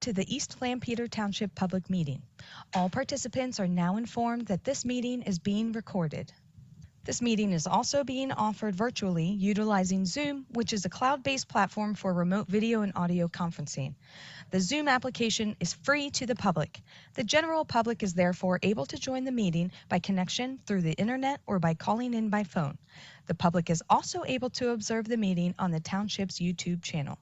to the East Lampeter Township Public Meeting. All participants are now informed that this meeting is being recorded. This meeting is also being offered virtually utilizing Zoom, which is a cloud-based platform for remote video and audio conferencing. The Zoom application is free to the public. The general public is therefore able to join the meeting by connection through the internet or by calling in by phone. The public is also able to observe the meeting on the Township's YouTube channel.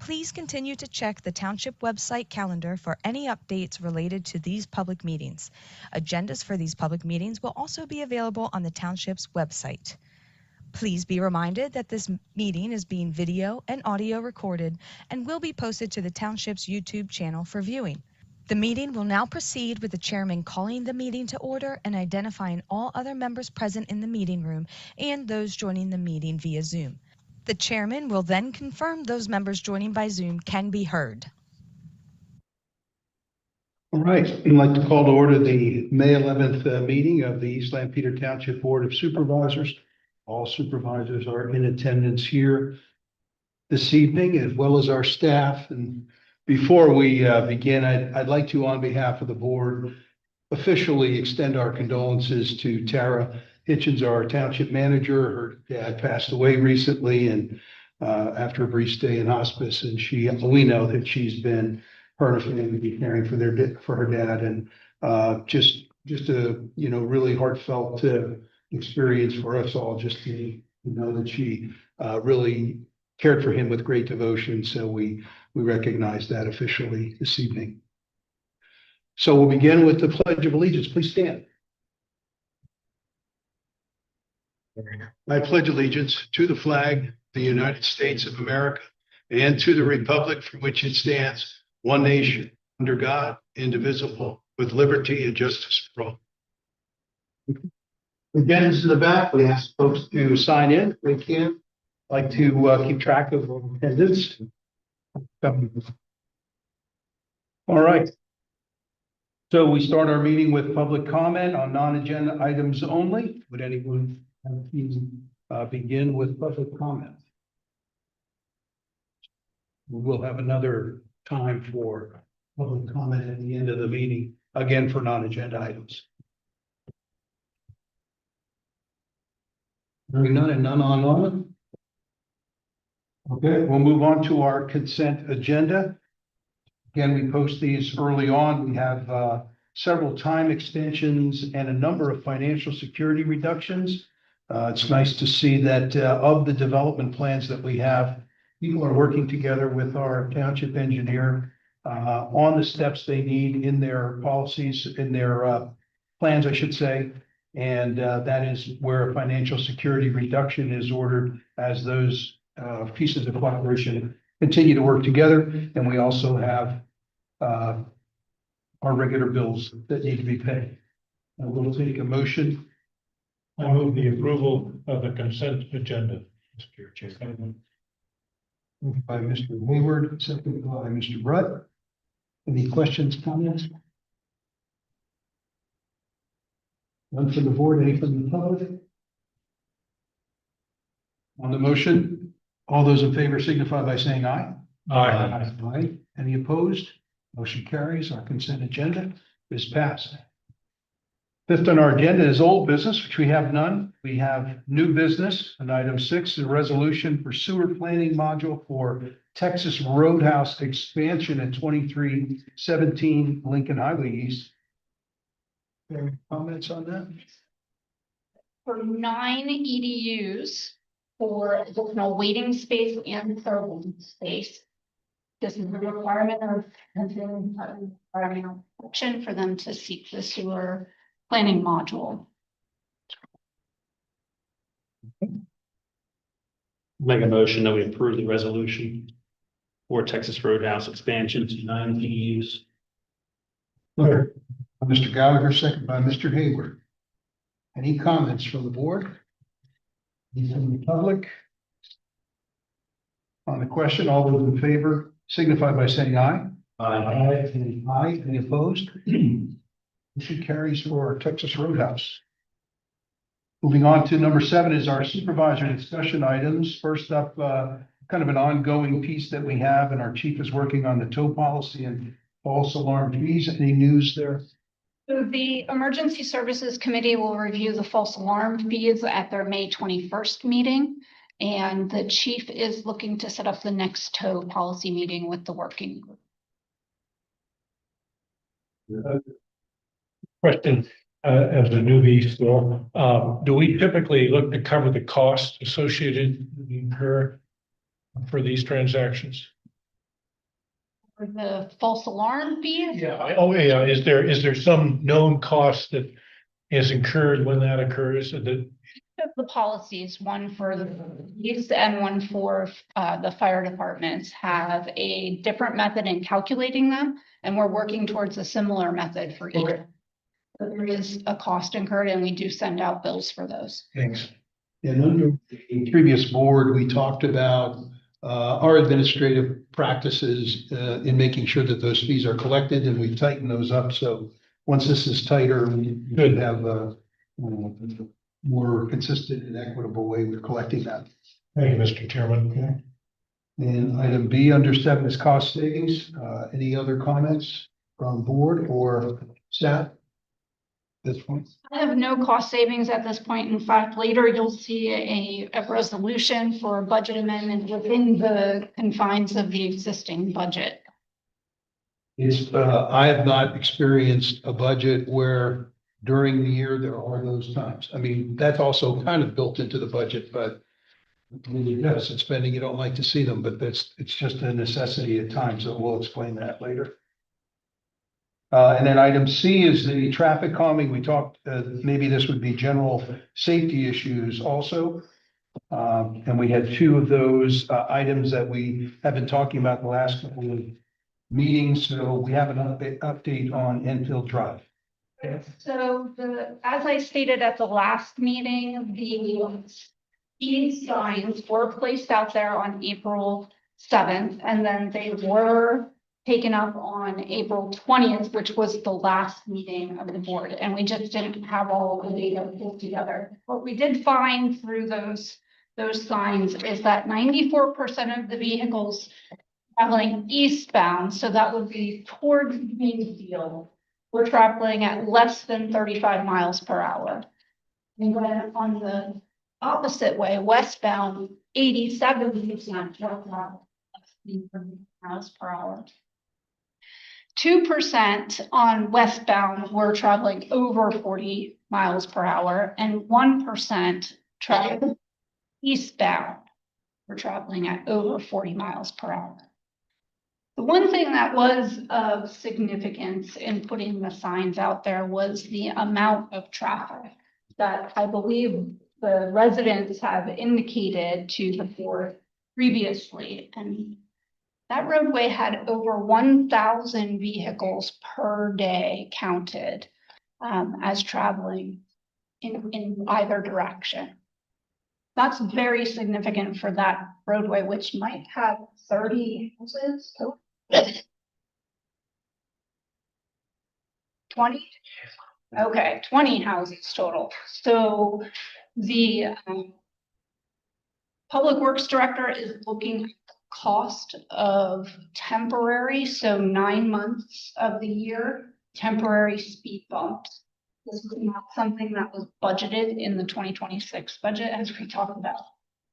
Please continue to check the Township website calendar for any updates related to these public meetings. Agendas for these public meetings will also be available on the Township's website. Please be reminded that this meeting is being video and audio recorded and will be posted to the Township's YouTube channel for viewing. The meeting will now proceed with the chairman calling the meeting to order and identifying all other members present in the meeting room and those joining the meeting via Zoom. The chairman will then confirm those members joining by Zoom can be heard. All right, I'd like to call to order the May 11th meeting of the East Lampeter Township Board of Supervisors. All supervisors are in attendance here this evening, as well as our staff. And before we begin, I'd like to, on behalf of the board, officially extend our condolences to Tara Hitchens, our township manager. Her dad passed away recently, and after a brief stay in hospice, and we know that she's been her and her family caring for her dad, and just a really heartfelt experience for us all, just to know that she really cared for him with great devotion. So we recognize that officially this evening. So we'll begin with the Pledge of Allegiance. Please stand. I pledge allegiance to the flag of the United States of America and to the republic for which it stands, one nation, under God, indivisible, with liberty and justice for all. Again, this is the back. We ask folks to sign in if they can. Like to keep track of attendance. All right. So we start our meeting with public comment on non-agenda items only. Would anyone begin with public comment? We will have another time for public comment at the end of the meeting, again for non-agenda items. Hearing none and none online. Okay, we'll move on to our consent agenda. Again, we post these early on. We have several time extensions and a number of financial security reductions. It's nice to see that of the development plans that we have, people are working together with our township engineer on the steps they need in their policies, in their plans, I should say. And that is where a financial security reduction is ordered as those pieces of cooperation continue to work together. And we also have our regular bills that need to be paid. We'll take a motion. I move the approval of the consent agenda, Mr. Chairman. Moved by Mr. Hayward, seconded by Mr. Brutt. Any questions, comments? None from the board, any from the public? On the motion, all those in favor signify by saying aye. Aye. Aye. Any opposed? Motion carries. Our consent agenda is passed. Fifth on our agenda is old business, which we have none. We have new business, and item 6 is a resolution for sewer planning module for Texas Roadhouse expansion at 2317 Lincoln Highway East. Any comments on that? For 9 EDUs for additional waiting space and serving space. This is the requirement of environmental protection for them to seek the sewer planning module. Make a motion that we approve the resolution for Texas Roadhouse expansion to 9 EDUs. Mr. Gallagher, second by Mr. Hayward. Any comments from the board? Any from the public? On the question, all those in favor signify by saying aye. Aye. Any aye, any opposed? Motion carries for Texas Roadhouse. Moving on to number 7 is our supervisor discussion items. First up kind of an ongoing piece that we have, and our chief is working on the tow policy and false alarm fees. Any news there? So the Emergency Services Committee will review the false alarm fees at their May 21st meeting. And the chief is looking to set up the next tow policy meeting with the working group. Question, as a newbie still, do we typically look to cover the costs associated with incur for these transactions? For the false alarm fees? Yeah. Is there some known cost that is incurred when that occurs? The policies, one for the police and one for the fire departments, have a different method in calculating them, and we're working towards a similar method for each. Okay. But there is a cost incurred, and we do send out bills for those. Thanks. And under the previous board, we talked about our administrative practices in making sure that those fees are collected, and we've tightened those up. So once this is tighter, we should have a more consistent and equitable way of collecting that. Thank you, Mr. Chairman. Okay. And item B under 7 is cost savings. Any other comments from board or staff? This point. I have no cost savings at this point. In fact, later you'll see a resolution for a budget amendment within the confines of the existing budget. I have not experienced a budget where during the year there are those times. I mean, that's also kind of built into the budget, but when you deficit spending, you don't like to see them, but it's just a necessity at times. So we'll explain that later. And then item C is the traffic calming. We talked, maybe this would be general safety issues also. And we had 2 of those items that we have been talking about the last couple of meetings. So we have an update on Enfield Drive. So as I stated at the last meeting, the speed signs were placed out there on April 7th, and then they were taken up on April 20th, which was the last meeting of the board, and we just didn't have all the data pulled together. What we did find through those signs is that 94% of the vehicles traveling eastbound, so that would be towards Greenfield, were traveling at less than 35 miles per hour. And then on the opposite way, westbound, 87% were traveling less than 30 miles per hour. 2% on westbound were traveling over 40 miles per hour, and 1% traveling eastbound were traveling at over 40 miles per hour. The one thing that was of significance in putting the signs out there was the amount of traffic that I believe the residents have indicated to the board previously. And that roadway had over 1,000 vehicles per day counted as traveling in either direction. That's very significant for that roadway, which might have 30 houses. 20? Okay, 20 houses total. So the Public Works Director is looking at the cost of temporary, so 9 months of the year, temporary speed bumps. This is not something that was budgeted in the 2026 budget, as we talked about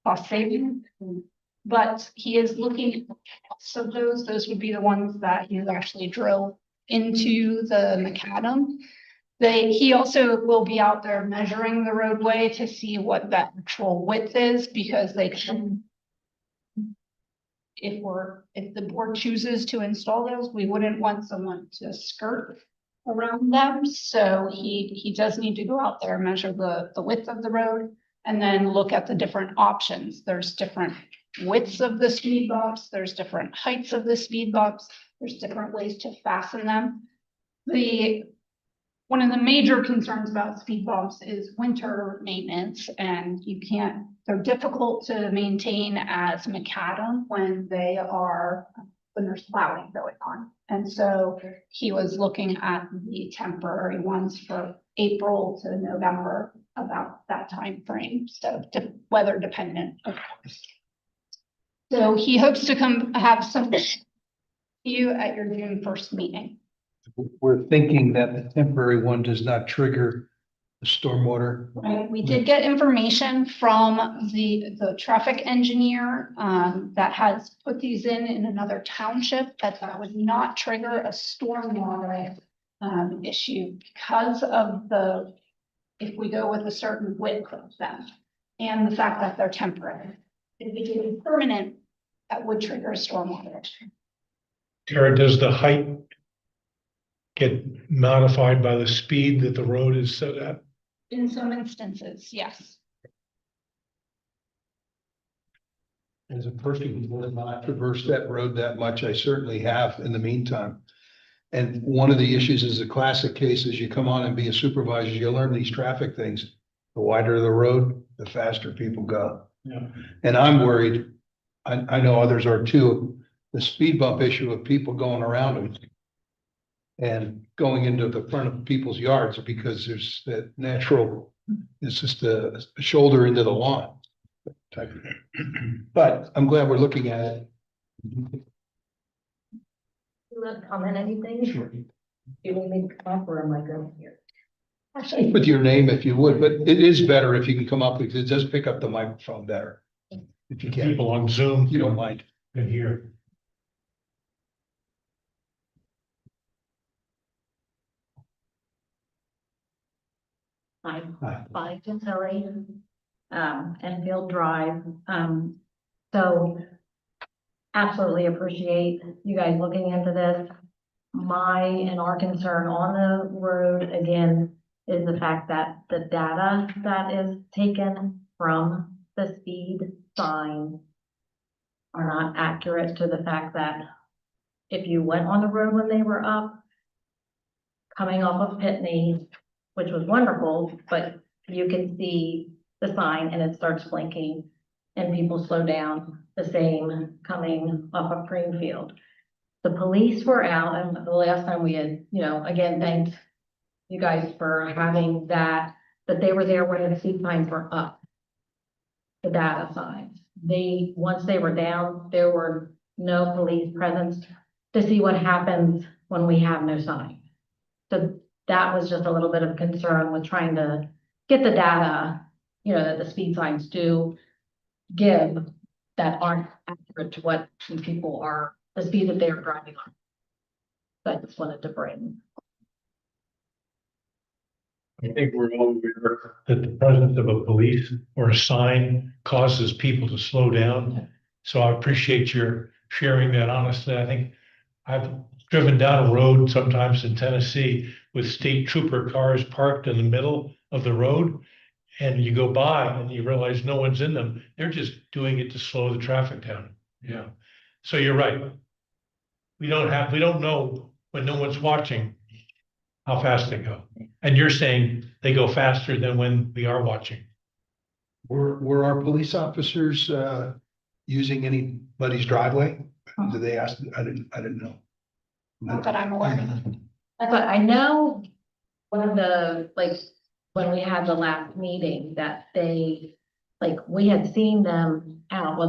cost savings. But he is looking at the costs of those. Those would be the ones that you actually drill into the macadam. He also will be out there measuring the roadway to see what that actual width is, because they can, if the board chooses to install those, we wouldn't want someone to skirt around them. So he does need to go out there, measure the width of the road, and then look at the different options. There's different widths of the speed bumps, there's different heights of the speed bumps, there's different ways to fasten them. One of the major concerns about speed bumps is winter maintenance, and they're difficult to maintain as macadam when there's plowing going on. And so he was looking at the temporary ones for April to November, about that time frame, so weather dependent, of course. So he hopes to come have some you at your June 1st meeting. We're thinking that the temporary one does not trigger the stormwater. Right, we did get information from the traffic engineer that has put these in another township, that would not trigger a stormwater issue because of if we go with a certain width of them and the fact that they're temporary. If we do it permanent, that would trigger a stormwater issue. Tara, does the height get modified by the speed that the road is set at? In some instances, yes. As a person who has not traversed that road that much, I certainly have in the meantime. And one of the issues is a classic case is you come on and be a supervisor, you learn these traffic things. The wider the road, the faster people go. Yeah. And I'm worried, I know others are too, the speed bump issue of people going around them and going into the front of people's yards because there's that natural, it's just a shoulder into the lawn. type of thing. But I'm glad we're looking at it. You want to comment anything? Sure. Do you need me to come up or am I good here? Actually, With your name if you would, but it is better if you can come up because it does pick up the microphone better. If you can, People on Zoom, if you don't mind. can hear. Hi, Hi. Bonnie Tinselli, Enfield Drive. So absolutely appreciate you guys looking into this. My and our concern on the road, again, is the fact that the data that is taken from the speed sign are not accurate to the fact that if you went on the road when they were up, coming off of Pitney, which was wonderful, but you can see the sign and it starts blinking and people slow down the same coming off of Greenfield. The police were out and the last time we had, again, thanked you guys for having that they were there when the speed signs were up. The data signs. Once they were down, there were no police presence to see what happens when we have no sign. So that was just a little bit of concern with trying to get the data, that the speed signs do give that aren't accurate to what people are, the speed that they are driving on. So I just wanted to bring. I think we're all aware that the presence of a police or a sign causes people to slow down. So I appreciate your sharing that honestly. I think I've driven down a road sometimes in Tennessee with state trooper cars parked in the middle of the road. And you go by and you realize no one's in them. They're just doing it to slow the traffic down. Yeah. So you're right. We don't know when no one's watching how fast they go. And you're saying they go faster than when we are watching. Were our police officers using anybody's driveway? Did they ask? I didn't know. not that I'm aware of. But I know one of the, when we had the last meeting that we had seen them out,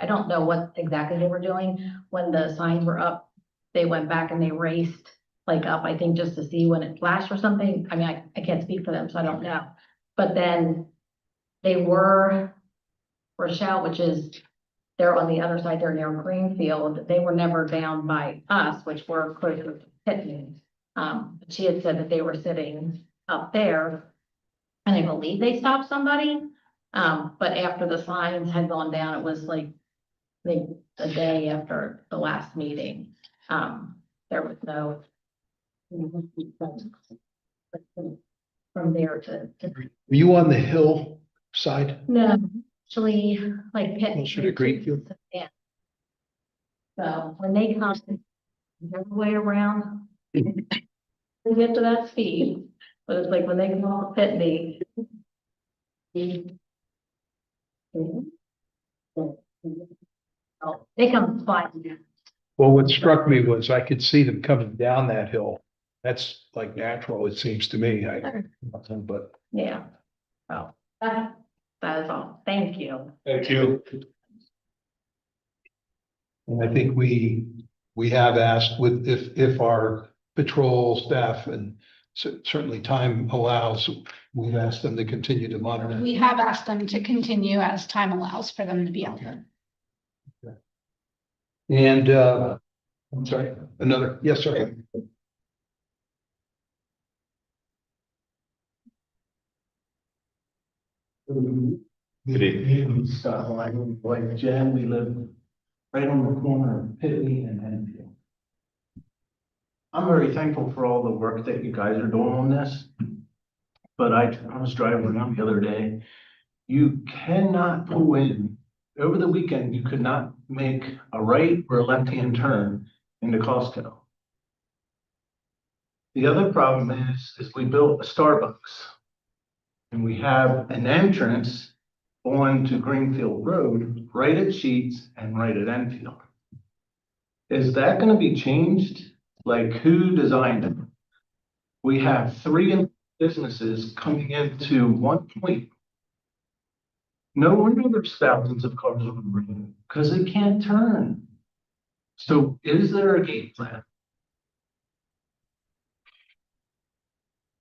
I don't know what exactly they were doing. When the signs were up, they went back and they raced up, I think just to see when it flashed or something. I mean, I can't speak for them, so I don't know. But then they were Rochelle, which is, they're on the other side, they're near Greenfield. They were never down by us, which were closer to Pitney. She had said that they were sitting up there and I believe they stopped somebody. But after the signs had gone down, it was the day after the last meeting. There was no from there to. Were you on the hill side? No, actually, Pitney. Closer to Greenfield? Yeah. So when they come their way around, they get to that speed, but it's when they come off Pitney. They come flying. Well, what struck me was I could see them coming down that hill. That's natural, it seems to me. But Yeah. Oh, that is all. Thank you. Thank you. And I think we have asked with, if our patrol staff and certainly time allows, we've asked them to continue to monitor. We have asked them to continue as time allows for them to be out there. And, I'm sorry, yes, sir. Good evening. Scott, like Jen, we live right on the corner of Pitney and Enfield. I'm very thankful for all the work that you guys are doing on this. But I was driving around the other day. You cannot pull in, over the weekend, you could not make a right or a left-hand turn into Costco. The other problem is we built a Starbucks. And we have an entrance on to Greenfield Road, right at Sheets and right at Enfield. Is that gonna be changed? Like, who designed it? We have 3 businesses coming into one point. No wonder there's thousands of cars on the road, because they can't turn. So is there a game plan?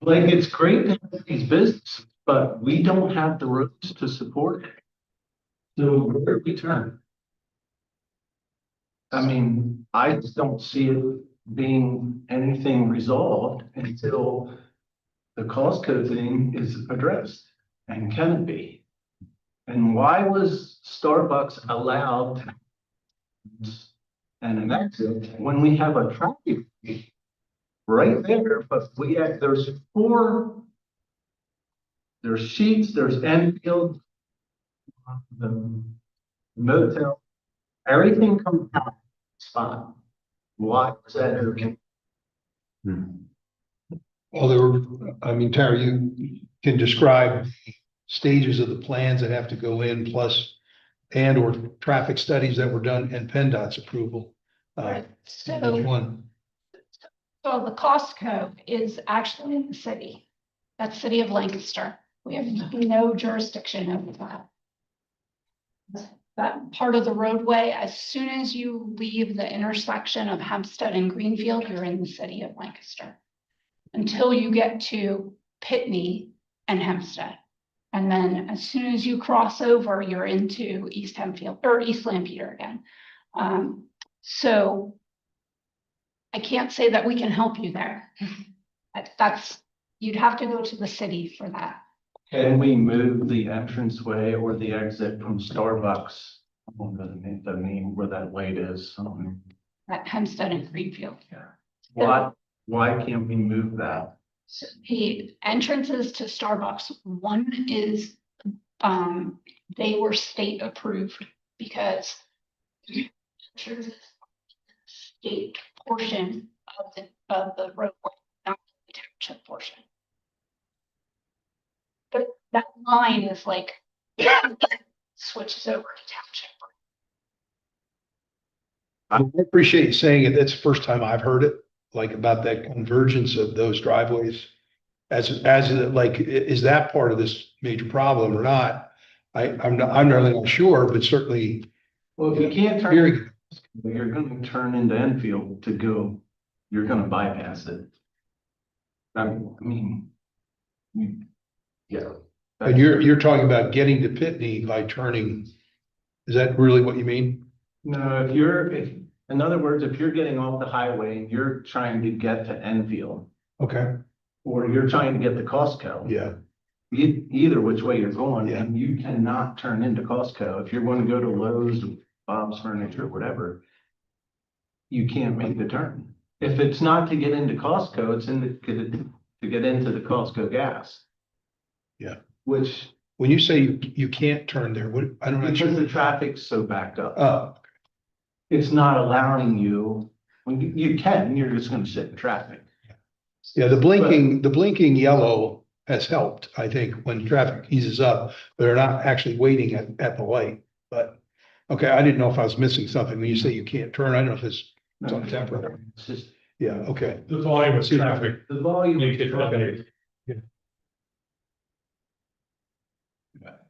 Like, it's great to have these businesses, but we don't have the roads to support it. So where do we turn? I mean, I just don't see it being anything resolved until the Costco thing is addressed. And can it be? And why was Starbucks allowed and an exit when we have a traffic right there? But there's 4. There's Sheets, there's Enfield, the motel, everything comes out spot. Why was that okay? Well, Tara, you can describe stages of the plans that have to go in, plus and or traffic studies that were done and PennDOT's approval. Right. Which So one? the Costco is actually in the city. That's city of Lancaster. We have no jurisdiction over that. That part of the roadway, as soon as you leave the intersection of Hempstead and Greenfield, you're in the city of Lancaster. Until you get to Pitney and Hempstead. And then as soon as you cross over, you're into East Hempfield or East Lampeter again. So I can't say that we can help you there. You'd have to go to the city for that. Can we move the entranceway or the exit from Starbucks? I don't know the name where that light is. At Hempstead and Greenfield. Why can't we move that? So the entrances to Starbucks, one is, they were state approved because state portion of the roadway, not the township portion. But that line is like, switches over to township. I appreciate you saying it. That's the first time I've heard it, like about that convergence of those driveways. Is that part of this major problem or not? I'm really not sure, but certainly. Well, if you can't hearing turn, you're going to turn into Enfield to go, you're going to bypass it. Yeah. And you're talking about getting to Pitney by turning. Is that really what you mean? No, in other words, if you're getting off the highway and you're trying to get to Enfield. Okay. Or you're trying to get to Costco. Yeah. Either which way you're going, Yeah. and you cannot turn into Costco. If you're going to go to Lowe's, Bob's Furniture, whatever, you can't make the turn. If it's not to get into Costco, it's to get into the Costco gas. Yeah. Which, when you say you can't turn there, what, I don't know. because the traffic's so backed up. Oh, It's not allowing you, when you can, you're just gonna sit in traffic. yeah, the blinking yellow has helped, I think, when traffic eases up. They're not actually waiting at the light, but, okay, I didn't know if I was missing something. When you say you can't turn, I don't know if it's on temporary. It's just Yeah, okay. The volume of traffic. the volume. Make it okay.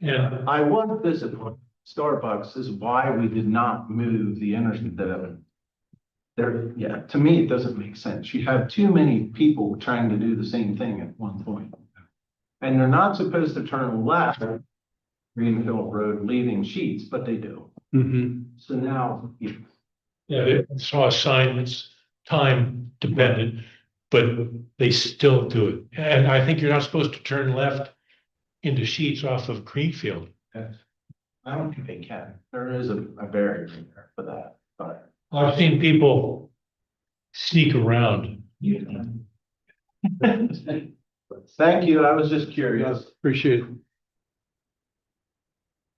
Yeah. I was disappointed Starbucks is why we did not move the there, yeah, to me, it doesn't make sense. You have too many people trying to do the same thing at one point. And they're not supposed to turn left Greenfield Road leaving Sheets, but they do. So now, Yeah, I saw a sign that's time dependent, but they still do it. And I think you're not supposed to turn left into Sheets off of Greenfield. I don't think they can. There is a barrier in there for that, but. I've seen people sneak around. Thank you. I was just curious. Appreciate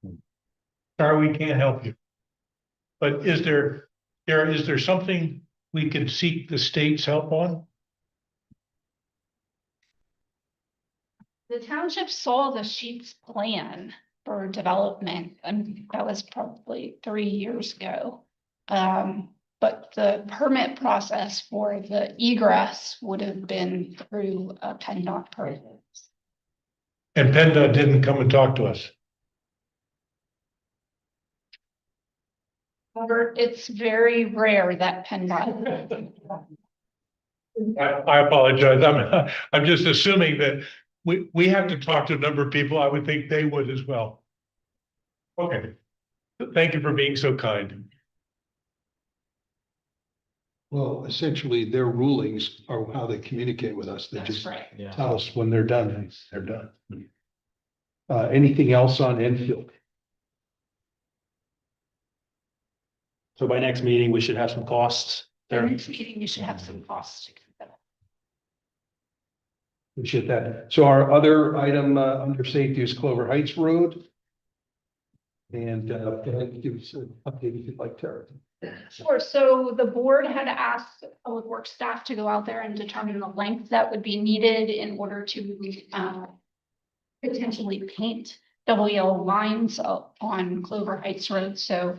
it. Sorry, we can't help you. But is there something we could seek the state's help on? The township saw the Sheets plan for development, and that was probably 3 years ago. But the permit process for the egress would have been through a PennDOT process. And PennDOT didn't come and talk to us. However, it's very rare that PennDOT. I apologize. I'm just assuming that we have to talk to a number of people. I would think they would as well. Okay. Thank you for being so kind. Well, essentially, their rulings are how they communicate with us. They That's just right. tell us when they're done, they're done. Anything else on Enfield? So by next meeting, we should have some costs The there. next meeting, you should have some costs to consider. Appreciate that. So our other item under safety is Clover Heights Road. And give us an update if you'd like, Tara. Sure, so the board had asked Public Works staff to go out there and determine the length that would be needed in order to potentially paint double yellow lines on Clover Heights Road. So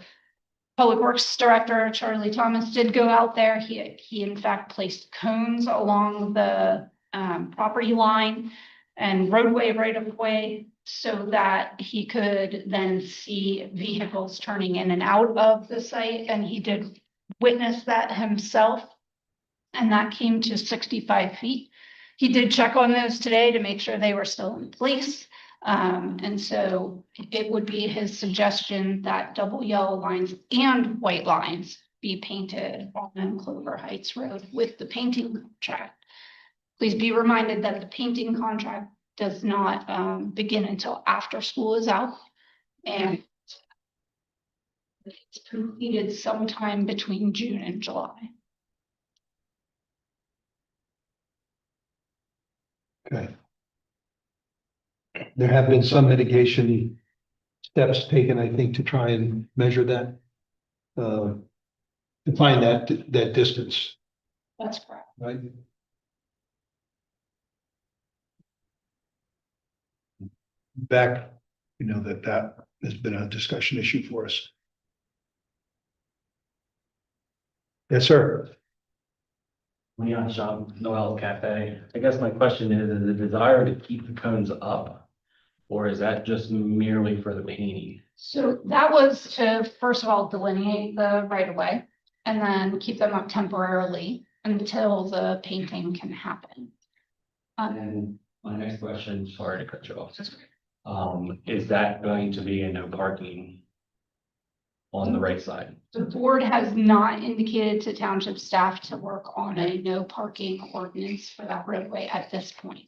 Public Works Director Charlie Thomas did go out there. He in fact placed cones along the property line and roadway right of way so that he could then see vehicles turning in and out of the site. And he did witness that himself. And that came to 65 feet. He did check on those today to make sure they were still in place. And so it would be his suggestion that double yellow lines and white lines be painted on Clover Heights Road with the painting contract. Please be reminded that the painting contract does not begin until after school is out. And it's completed sometime between June and July. Okay. There have been some mitigation steps taken, I think, to try and measure that. To find that distance, That's correct. right? Back, that has been a discussion issue for us. Yes, sir. Leon Shop, Noel Cafe. I guess my question is the desire to keep the cones up? Or is that just merely for the painting? So that was to, first of all, delineate the right of way and then keep them up temporarily until the painting can happen. And my next question, sorry to cut you off. Is that going to be a no parking on the right side? The board has not indicated to township staff to work on a no parking ordinance for that roadway at this point.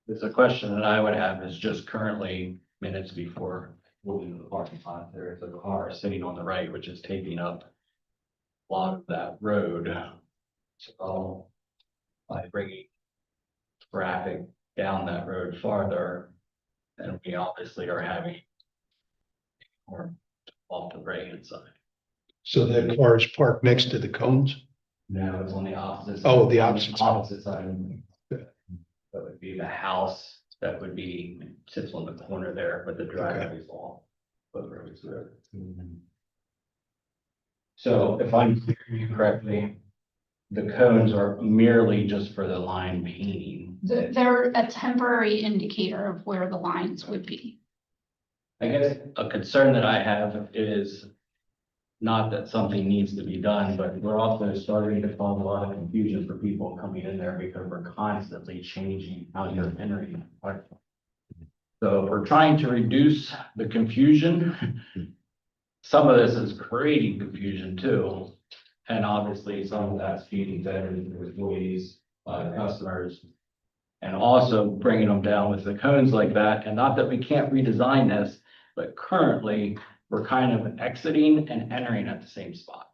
It's a question that I would have is just currently minutes before moving to the parking lot, there is a car sitting on the right, which is taking up a lot of that road. So by bringing traffic down that road farther, then we obviously are having more off the right hand side. So that car is parked next to the cones? No, it's on the opposite. Oh, the opposite side. Opposite side. That would be the house that would be, sits on the corner there, but the driveway is all over his road. So if I'm hearing you correctly, the cones are merely just for the line painting. They're a temporary indicator of where the lines would be. I guess a concern that I have is not that something needs to be done, but we're also starting to cause a lot of confusion for people coming in there because we're constantly changing how you're entering. So if we're trying to reduce the confusion, some of this is creating confusion too. And obviously some of that's feeding better to employees, customers. And also bringing them down with the cones like that. And not that we can't redesign this, but currently we're kind of exiting and entering at the same spot.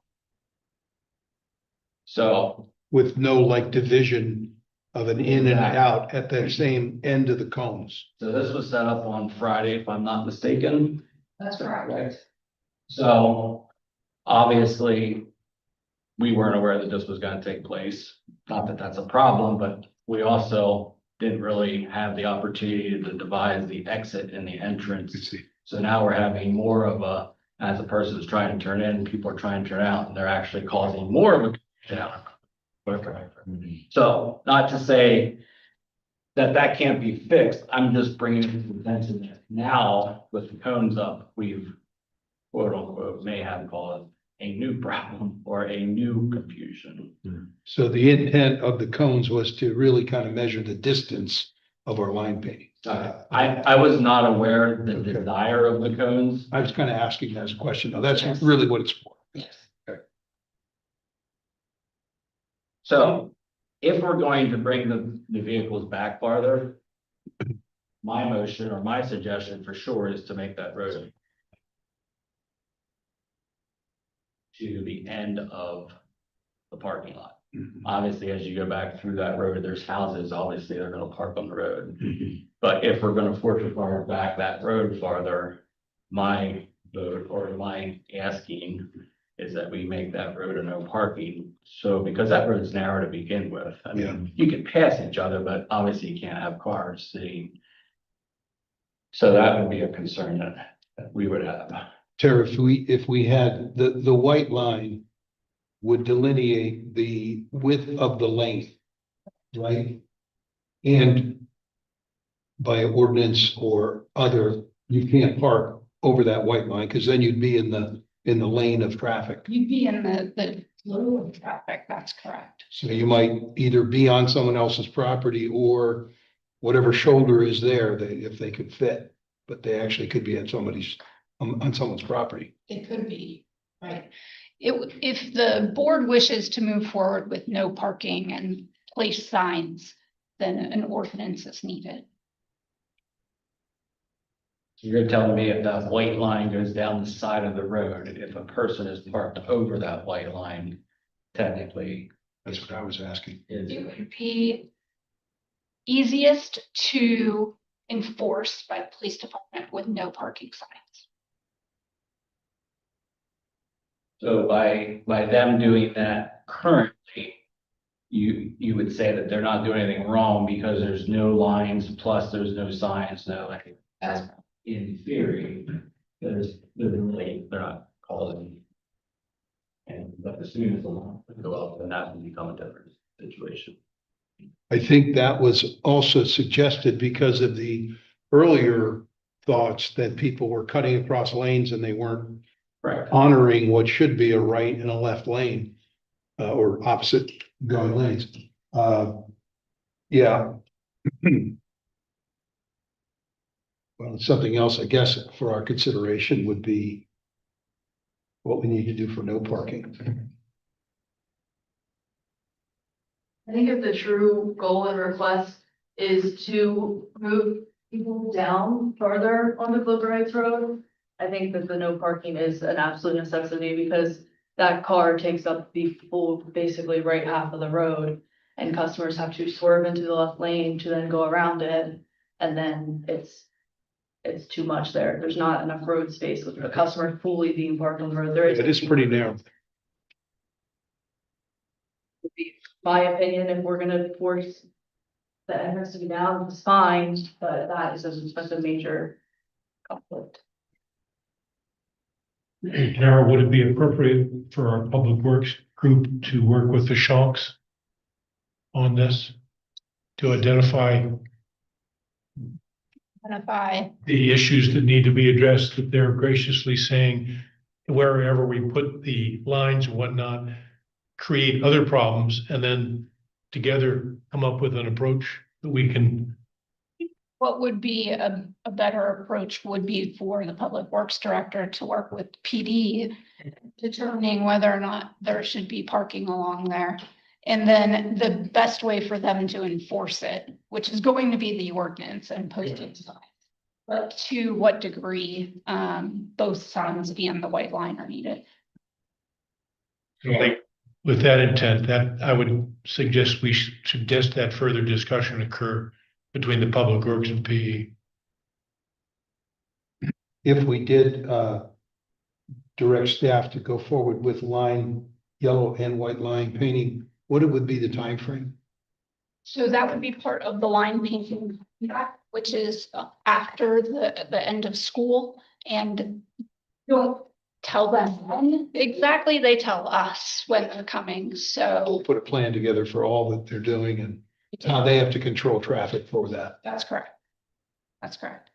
So, With no like division of an in and Exactly. out at that same end of the cones. so this was set up on Friday, if I'm not mistaken. That's correct. So obviously, we weren't aware that this was gonna take place. Not that that's a problem, but we also didn't really have the opportunity to devise the exit and the entrance. Let's see. So now we're having more of a, as a person is trying to turn in, people are trying to turn out, and they're actually causing more of a confusion. So not to say that that can't be fixed, I'm just bringing it to attention that now with the cones up, we've quote unquote may have caused a new problem or a new confusion. So the intent of the cones was to really kind of measure the distance of our line painting. I was not aware of the Okay. desire of the cones. I was kind of asking that as a question. Now, that's Yes. really what it's for. Yes. Okay. So if we're going to bring the vehicles back farther, my motion or my suggestion for sure is to make that road to the end of the parking lot. Mhm. Obviously, as you go back through that road, there's houses, obviously they're gonna park on the road. Mhm. But if we're gonna force the car back that road farther, my vote or my asking is that we make that road a no parking. So, because that road's narrow to begin with, I mean, you can pass each other, but obviously you can't have cars sitting. So that would be a concern that we would have. Tara, if we had the white line would delineate the width of the lane, right? And by ordinance or other, you can't park over that white line because then you'd be in the lane of traffic. You'd be in the flow of traffic, that's correct. So you might either be on someone else's property or whatever shoulder is there, if they could fit, but they actually could be on someone's property. It could be, right? If the board wishes to move forward with no parking and place signs, then an ordinance is needed. You're telling me if that white line goes down the side of the road, if a person is parked over that white line, technically That's what I was asking. is. It would be easiest to enforce by the police department with no parking signs. So by them doing that currently, you would say that they're not doing anything wrong because there's no lines, plus there's no signs, no, like, as in theory, they're not causing. And but as soon as the line go up, then that will become a different situation. I think that was also suggested because of the earlier thoughts that people were cutting across lanes and they weren't Right. honoring what should be a right and a left lane, or opposite going lanes. Yeah. Well, something else, I guess, for our consideration would be what we need to do for no parking. I think if the true goal and request is to move people down farther on the Clipper Heights Road, I think that the no parking is an absolute necessity because that car takes up the full, basically right half of the road. And customers have to swerve into the left lane to then go around it. And then it's too much there. There's not enough road space with the customer fully being parked on the road. There is. It is pretty narrow. My opinion, if we're gonna force the entrance to be down, it's fine, but that is a major conflict. Tara, would it be appropriate for our public works group to work with the Shonks on this? To identify Identify. the issues that need to be addressed, that they're graciously saying wherever we put the lines and whatnot, create other problems, and then together come up with an approach that we can. What would be a better approach would be for the Public Works Director to work with PD, determining whether or not there should be parking along there. And then the best way for them to enforce it, which is going to be the ordinance and posted signs. But to what degree, both signs and the white line are needed. Like, with that intent, that I would suggest we suggest that further discussion occur between the Public Works and PE. If we did direct staff to go forward with yellow and white line painting, what would be the time frame? So that would be part of the line painting, which is after the end of school, and don't tell them when exactly, they tell us when they're coming, We'll so. put a plan together for all that they're doing and how they have to control traffic for that. That's correct. That's correct.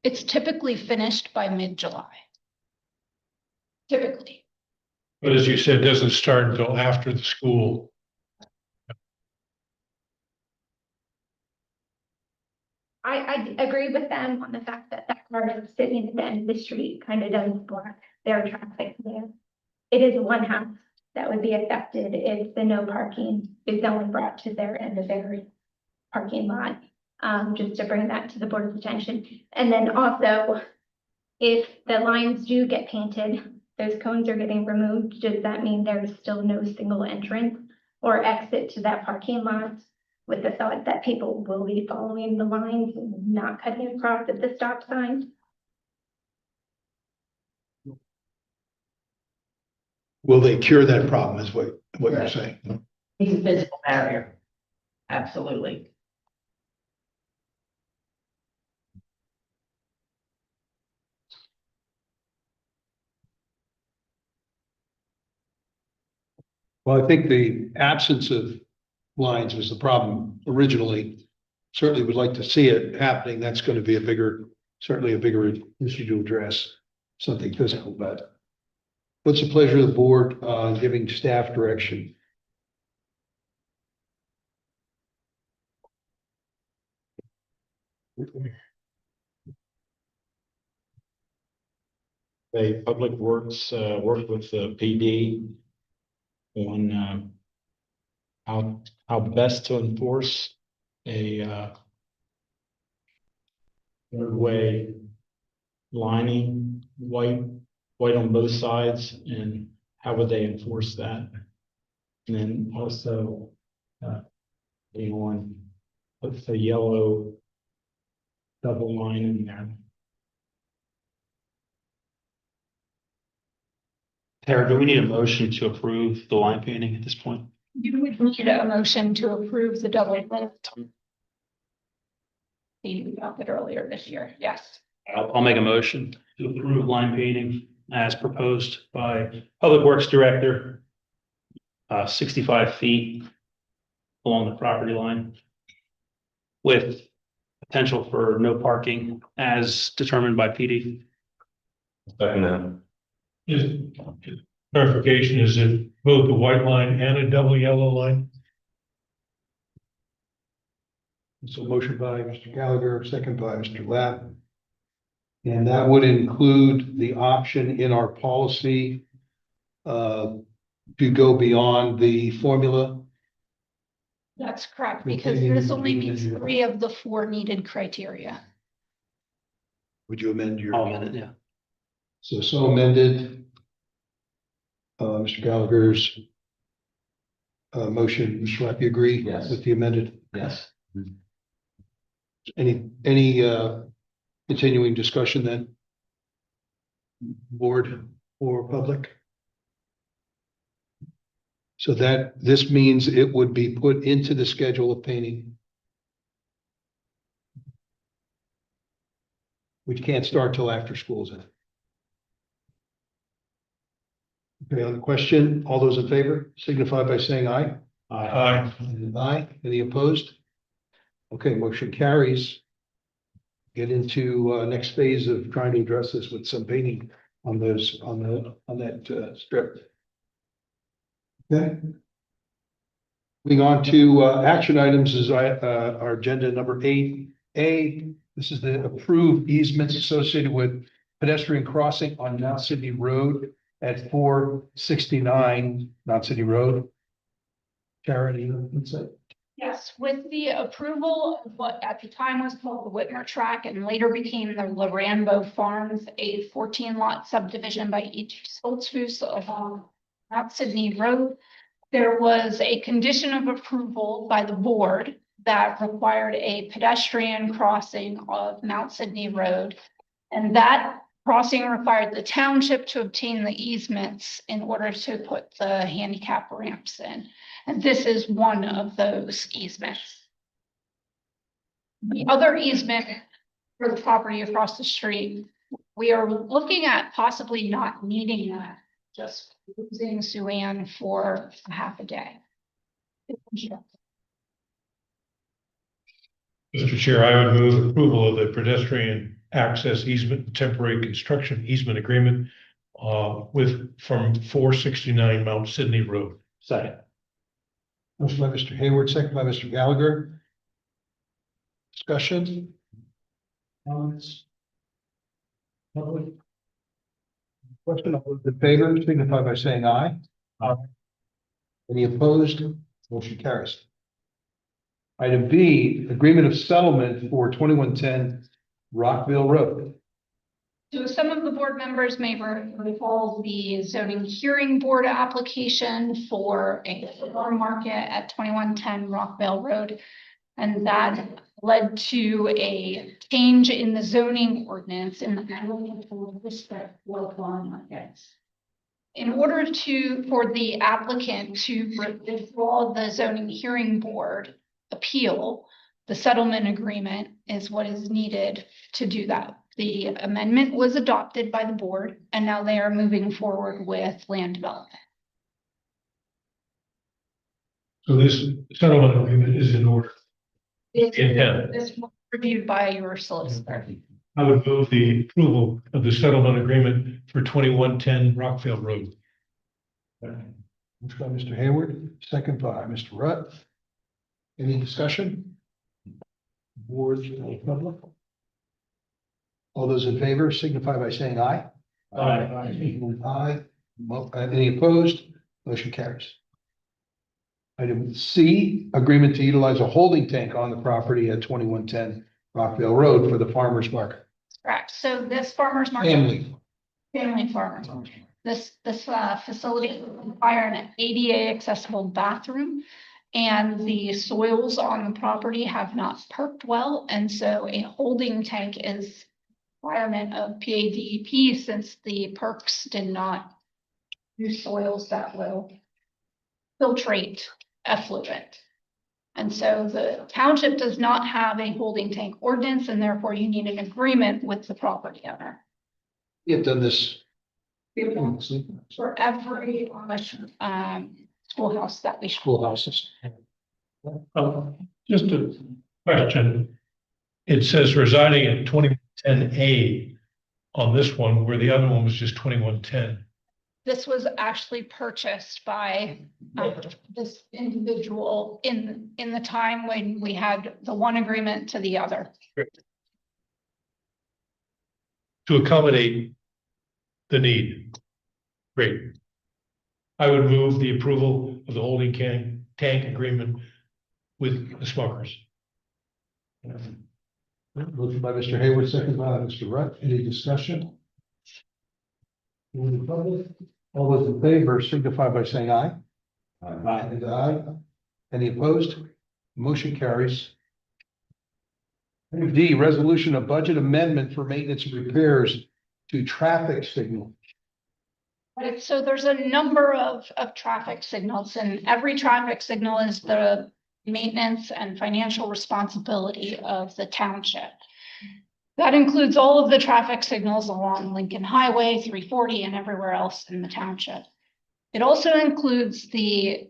It's typically finished by mid-July. Typically. But as you said, it doesn't start until after the school. I agree with them on the fact that that car is sitting at the end of the street kind of does block their traffic there. It is one house that would be affected if the no parking is only brought to their end of their parking lot. Just to bring that to the board's attention. And then also, if the lines do get painted, those cones are getting removed, does that mean there's still no single entrance or exit to that parking lot? With the thought that people will be following the lines and not cutting across at the stop sign. Will they cure that problem is what you're saying? It's a physical barrier. Absolutely. Well, I think the absence of lines was the problem originally. Certainly would like to see it happening. That's going to be certainly a bigger issue to address, something physical, but what's the pleasure of the board giving staff direction? The Public Works, work with the PD on, how best to enforce a, roadway lining, white on both sides, and how would they enforce that? And then also, on, put the yellow double line in there. Tara, do we need a motion to approve the line painting at this point? You would need a motion to approve the double lift. We got it earlier this year, yes. I'll make a motion to approve line painting as proposed by Public Works Director. 65 feet along the property line with potential for no parking as determined by PD. Is clarification, is it both a white line and a double yellow line? So motion by Mr. Gallagher, second by Mr. Lapp. And that would include the option in our policy to go beyond the formula. That's correct, because this only meets 3 of the 4 needed criteria. Would you amend your? I'll amend it, yeah. So amended. Mr. Gallagher's motion, Mr. Lapp, you agree? Yes. With the amended? Yes. Any continuing discussion then? Board or public? So that this means it would be put into the schedule of painting. Which can't start till after school's in. Okay, on the question, all those in favor signify by saying aye. Aye. Aye. Any opposed? Okay, motion carries. get into next phase of trying to address this with some painting on those, on that strip. Okay. Moving on to action items is our agenda number 8A. This is the approved easements associated with pedestrian crossing on Mount Sydney Road at 469 Mount Sydney Road. Karen, any insight? Yes, with the approval of what at the time was called the Whitmer Track and later became the Larambo Farms, a 14-lot subdivision by each Holtzfuss along Mount Sydney Road. There was a condition of approval by the board that required a pedestrian crossing of Mount Sydney Road. And that crossing required the township to obtain the easements in order to put the handicap ramps in. And this is one of those easements. The other easement for the property across the street, we are looking at possibly not needing that, just using Sue-Ann for a half a day. Mr. Chair, I would move approval of the pedestrian access easement, temporary construction easement agreement from 469 Mount Sydney Road. Second. Motion by Mr. Hayward, second by Mr. Gallagher. Discussion? Comments? Public? Question, all those in favor, signify by saying aye. Aye. Any opposed? Motion carries. Item B, agreement of settlement for 2110 Rockville Road. So some of the board members may recall the zoning hearing board application for a farm market at 2110 Rockville Road. And that led to a change in the zoning ordinance in the agricultural district for farm markets. In order for the applicant to withdraw the zoning hearing board appeal, the settlement agreement is what is needed to do that. The amendment was adopted by the board, and now they are moving forward with land development. So this settlement agreement is in order. Intent. This was reviewed by your solicitor. I would move the approval of the settlement agreement for 2110 Rockville Road. Motion by Mr. Hayward, second by Mr. Rutt. Any discussion? Board or public? All those in favor signify by saying aye. Aye. Aye. Any opposed? Motion carries. Item C, agreement to utilize a holding tank on the property at 2110 Rockville Road for the farmer's market. Correct. So this farmer's market. Family farmers. This facility require an ADA accessible bathroom, and the soils on the property have not perked well, and so a holding tank is requirement of PADEP since the perks did not use soils that will filtrate effluent. And so the township does not have a holding tank ordinance, and therefore you need an agreement with the property owner. You've done this. For every schoolhouse that we. Schoolhouses. Just a question. It says residing at 2110A on this one, where the other one was just 2110. This was actually purchased by this individual in the time when we had the one agreement to the other. To accommodate the need. Great. I would move the approval of the holding tank agreement with the smokers. Motion by Mr. Hayward, second by Mr. Rutt. Any discussion? All those in favor signify by saying aye. Aye. Any opposed? Motion carries. Item D, resolution of budget amendment for maintenance and repairs to traffic signal. Right, so there's a number of traffic signals, and every traffic signal is the maintenance and financial responsibility of the township. That includes all of the traffic signals along Lincoln Highway, 340, and everywhere else in the township. It also includes the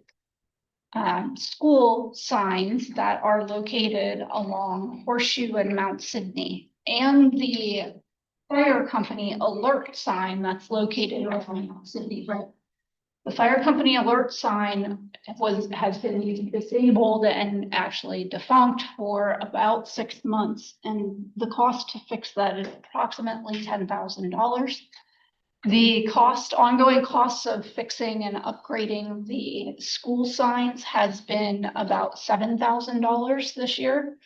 school signs that are located along Horseshoe and Mount Sydney and the fire company alert sign that's located on City Road. The fire company alert sign has been disabled and actually defunct for about 6 months, and the cost to fix that is approximately $10,000. The ongoing costs of fixing and upgrading the school signs has been about $7,000 this year.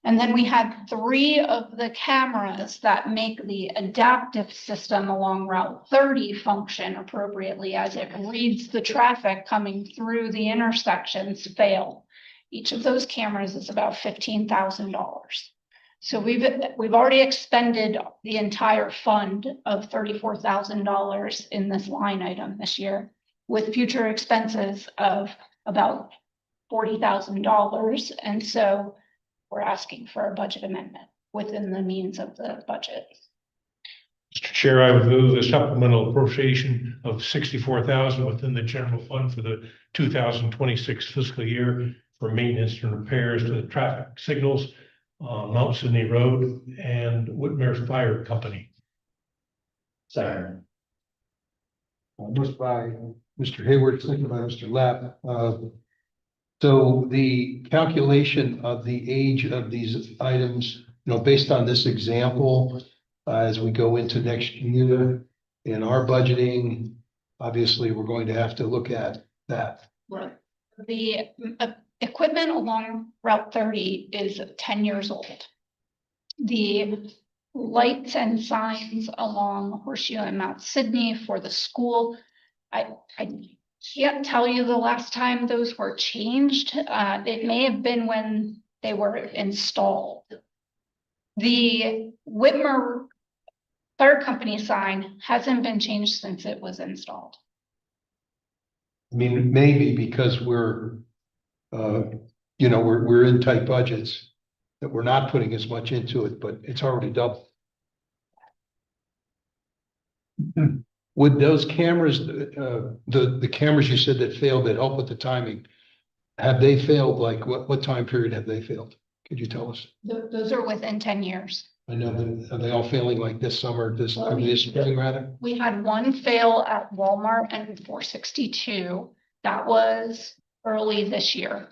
And then we had 3 of the cameras that make the adaptive system along Route 30 function appropriately as it reads the traffic coming through the intersections fail. Each of those cameras is about $15,000. So we've already expended the entire fund of $34,000 in this line item this year, with future expenses of about $40,000. And so we're asking for a budget amendment within the means of the budget. Mr. Chair, I would move a supplemental appropriation of $64,000 within the general fund for the 2026 fiscal year for maintenance and repairs to the traffic signals on Mount Sydney Road and Whitmere Fire Company. Second. Moved by Mr. Hayward, seconded by Mr. Lapp. So the calculation of the age of these items, based on this example, as we go into next year in our budgeting, obviously, we're going to have to look at that. Right. The equipment along Route 30 is 10 years old. The lights and signs along Horseshoe and Mount Sydney for the school, I can't tell you the last time those were changed. It may have been when they were installed. The Whitmere Fire Company sign hasn't been changed since it was installed. I mean, maybe because we're in tight budgets that we're not putting as much into it, but it's already doubled. Would those cameras, the cameras you said that failed that help with the timing, have they failed? Like what time period have they failed? Could you tell us? Those are within 10 years. I know, but are they all failing like this summer, this spring rather? We had one fail at Walmart and 462. That was early this year,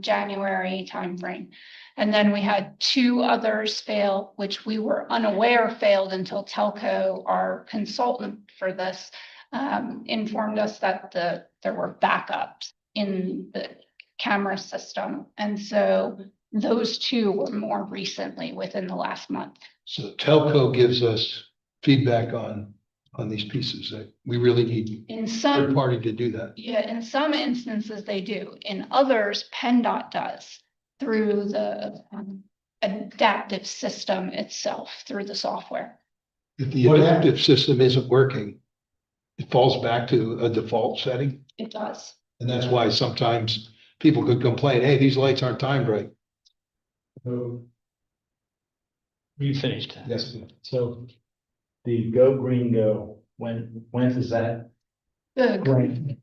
January timeframe. And then we had 2 others fail, which we were unaware failed until Telco, our consultant for this, informed us that there were backups in the camera system. And so those 2 were more recently within the last month. So Telco gives us feedback on these pieces that we really need In third some, party to do that. yeah, in some instances they do. In others, PennDOT does through the adaptive system itself, through the software. If the adaptive system isn't working, it falls back to a default setting. It does. And that's why sometimes people could complain, hey, these lights aren't timed right. You finished. Yes. So the Go Green Go, when is that? Good. Green.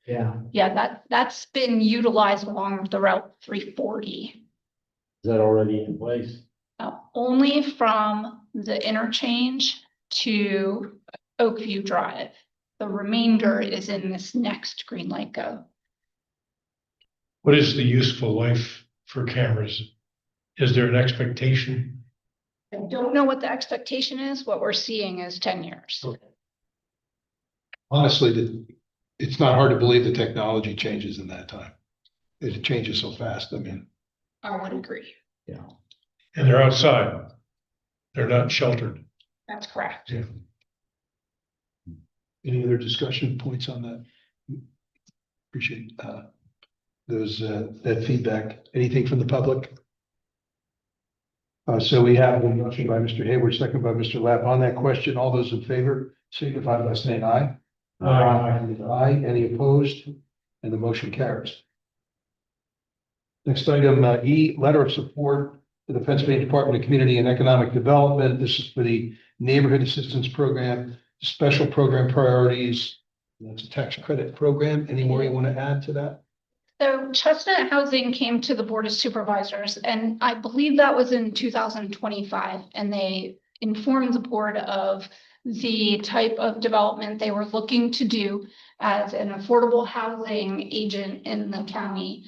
Yeah. Yeah, that's been utilized along the Route 340. Is that already in place? Only from the interchange to Oakview Drive. The remainder is in this next green light go. What is the useful life for cameras? Is there an expectation? I don't know what the expectation is. What we're seeing is 10 years. Honestly, it's not hard to believe the technology changes in that time. It changes so fast. I mean, I would agree. Yeah. And they're outside. They're not sheltered. That's correct. Yeah. any other discussion points on that? Appreciate that feedback. Anything from the public? So we have a motion by Mr. Hayward, second by Mr. Lapp. On that question, all those in favor signify by saying aye. Aye. Any opposed? And the motion carries. Next item, E, letter of support to the Pennsylvania Department of Community and Economic Development. This is for the Neighborhood Assistance Program, Special Program Priorities. That's a tax credit program. Any more you want to add to that? So Chestnut Housing came to the Board of Supervisors, and I believe that was in 2025, and they informed the board of the type of development they were looking to do as an affordable housing agent in the county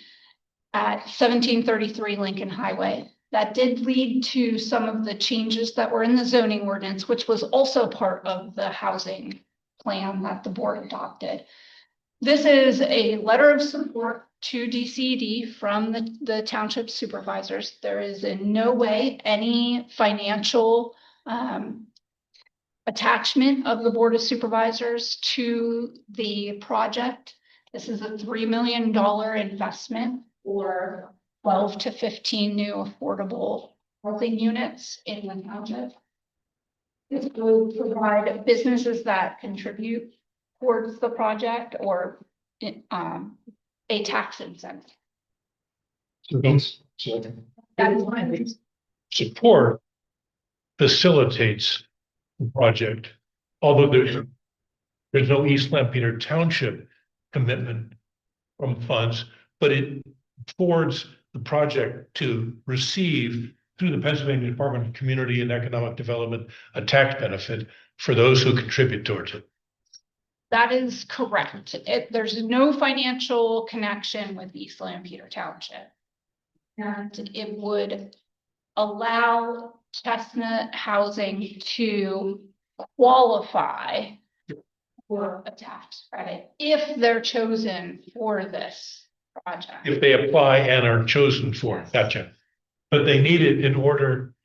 at 1733 Lincoln Highway. That did lead to some of the changes that were in the zoning ordinance, which was also part of the housing plan that the board adopted. This is a letter of support to DCD from the township supervisors. There is in no way any financial attachment of the Board of Supervisors to the project. This is a $3 million investment for 12 to 15 new affordable housing units in the township. This will provide businesses that contribute towards the project or a tax incentive. That is my reason. Support facilitates the project, although there's no East Lampeter Township commitment from funds, but it affords the project to receive through the Pennsylvania Department of Community and Economic Development a tax benefit for those who contribute towards it. That is correct. There's no financial connection with East Lampeter Township. And it would allow Chestnut Housing to qualify for a tax credit if they're chosen for this project. If they apply and are chosen for it, gotcha. But they need it in order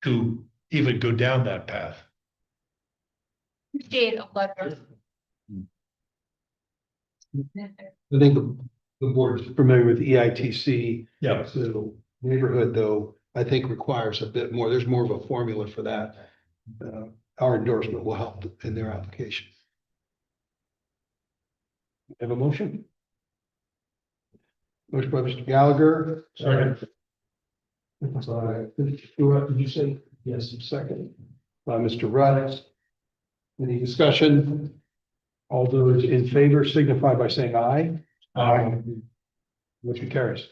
to even go down that path. Date a letter. I think the board is familiar with EITC. Yeah. So neighborhood, though, I think requires a bit more. There's more of a formula for that. Our endorsement will help in their application. Have a motion? Motion by Mr. Gallagher. Second. Did you say? Yes, second. By Mr. Rudd. Any discussion? All those in favor signify by saying aye. Aye. Motion carries.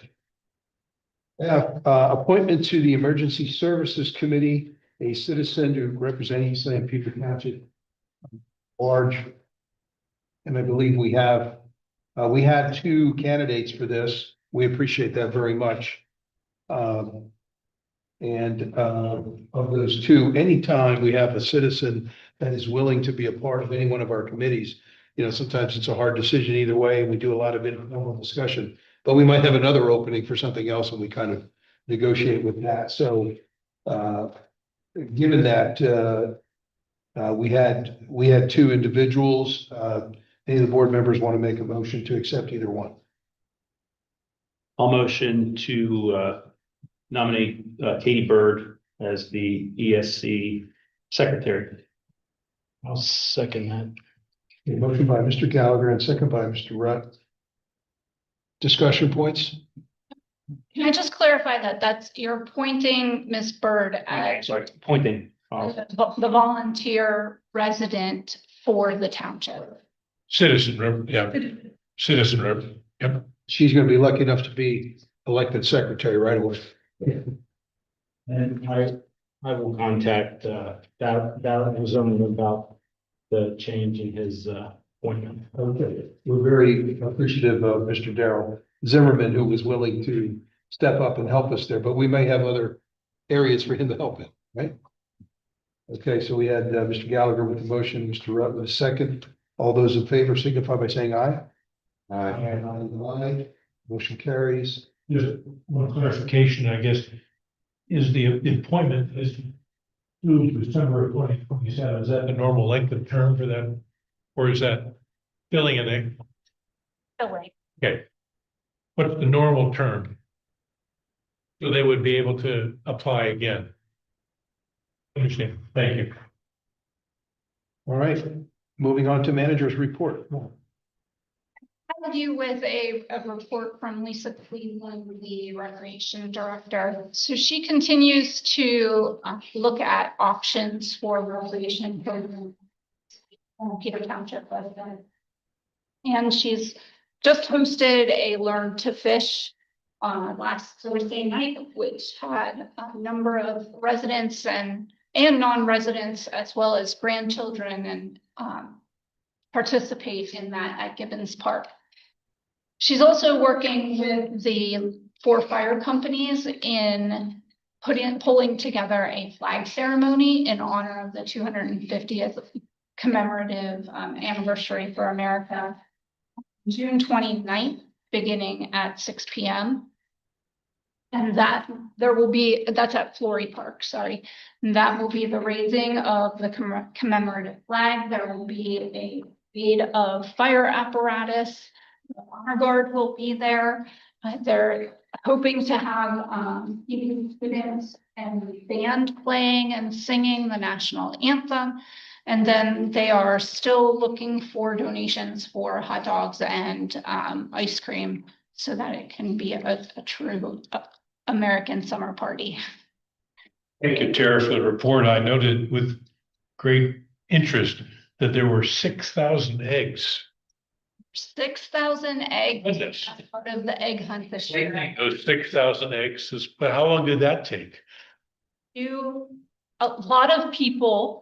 Yeah, appointment to the Emergency Services Committee, a citizen to represent East Lampeter Township. Large. And I believe we had two candidates for this. We appreciate that very much. Of those two, anytime we have a citizen that is willing to be a part of any one of our committees, sometimes it's a hard decision either way. We do a lot of informal discussion, but we might have another opening for something else and we kind of negotiate with that. So, given that, we had two individuals, any of the board members want to make a motion to accept either one? I'll motion to nominate Katie Bird as the ESC secretary. I'll second that. A motion by Mr. Gallagher and second by Mr. Rutt. Discussion points? Can I just clarify that you're appointing Ms. Bird as Sorry, appointing. the volunteer resident for the township? Citizen rep, yeah. Citizen rep, yep. She's going to be lucky enough to be elected secretary right away. And I will contact Darrell Zoning about the change in his appointment. Okay, we're very appreciative of Mr. Darrell Zimmerman, who was willing to step up and help us there, but we may have other areas for him to help in, right? Okay, so we had Mr. Gallagher with the motion, Mr. Rutt with the second. All those in favor signify by saying aye. Aye. Motion carries. Just one clarification, I guess, is the appointment is through December of 2027. Is that the normal length of term for them? Or is that filling in? Filling. Okay. What's the normal term? So they would be able to apply again. Understand. Thank you. All right, moving on to manager's report. I have you with a report from Lisa Cleveland, the recreation director. So she continues to look at options for recreation programs in Peter Township. And she's just hosted a Learn to Fish last Thursday night, which had a number of residents and non-residents as well as grandchildren and participate in that at Gibbons Park. She's also working with the 4 fire companies in pulling together a flag ceremony in honor of the 250th commemorative anniversary for America, June 29th, beginning at 6 p.m. And that that's at Flory Park, sorry. And that will be the raising of the commemorative flag. There will be a parade of fire apparatus. The honor guard will be there. They're hoping to have even students and band playing and singing the national anthem. And then they are still looking for donations for hot dogs and ice cream so that it can be a true American summer party. Thank you, Tara, for the report. I noted with great interest that there were 6,000 eggs. 6,000 eggs Goodness. as part of the egg hunt this year. Those 6,000 eggs, but how long did that take? A lot of people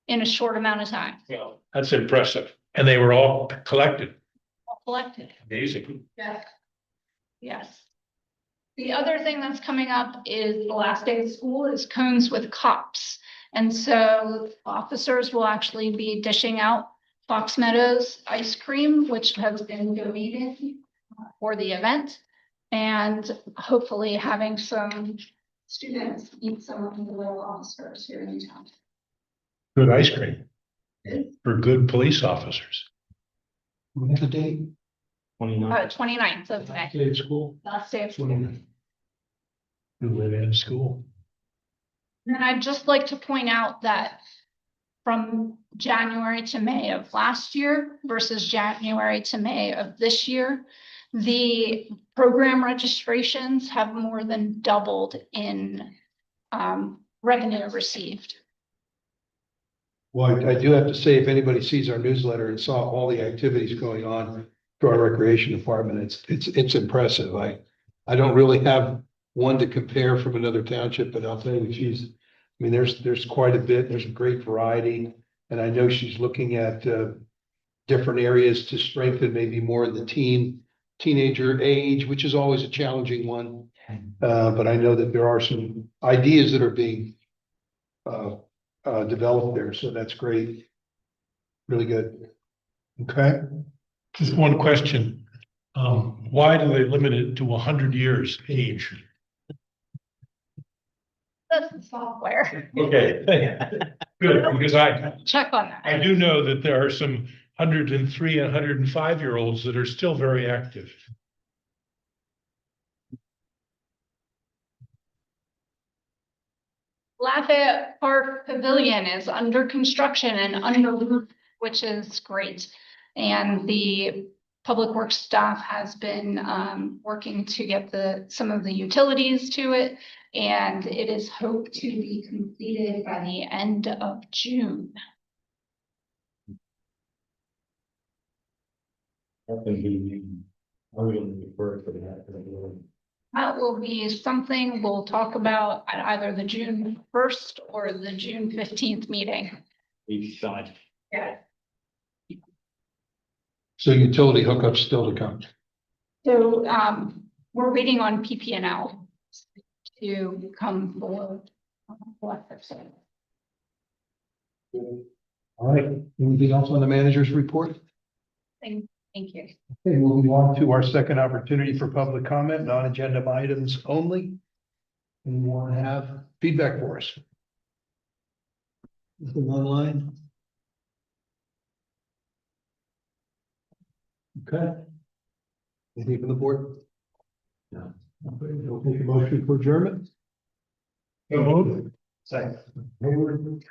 in a short amount of time. Well, that's impressive. And they were all collected. All collected. Amazing. Yes. Yes. The other thing that's coming up is the last day of school is Cones with Cops. And so officers will actually be dishing out Fox Meadows ice cream, which has been donated for the event, and hopefully having some students eat some of the little officers here in town. Good ice cream for good police officers. What's the date? 29th of May, Day of school? last day of school. 29th. Who live in school. And I'd just like to point out that from January to May of last year versus January to May of this year, the program registrations have more than doubled in revenue received. Well, I do have to say, if anybody sees our newsletter and saw all the activities going on through our recreation department, it's impressive. I don't really have one to compare from another township, but I'll tell you, there's quite a bit. There's a great variety. And I know she's looking at different areas to strengthen maybe more in the teenager age, which is always a challenging one. But I know that there are some ideas that are being developed there. So that's great. Really good. Okay. Just one question. Why do they limit it to 100 years age? That's the software. Okay, good, because Check on that. I do know that there are some 103 and 105-year-olds that are still very active. Lafayette Park Pavilion is under construction and under roof, which is great. And the Public Works staff has been working to get some of the utilities to it. And it is hoped to be completed by the end of June. That will be something we'll talk about at either the June 1st or the June 15th meeting. Each side. Yeah. So utility hookups still to come. So we're waiting on PP&L to come forward. All right. Anything else on the manager's report? Thank you. Okay, moving on to our second opportunity for public comment, non-agenda items only. Anyone have feedback for us? Anything online? Okay. Anything from the board? No. Okay, we'll take a motion for adjournment. Second. Hayward.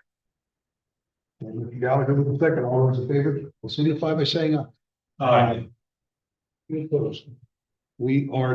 And Mr. Gallagher with the second. All those in favor, will signify by saying aye. Aye. Any opposed? We are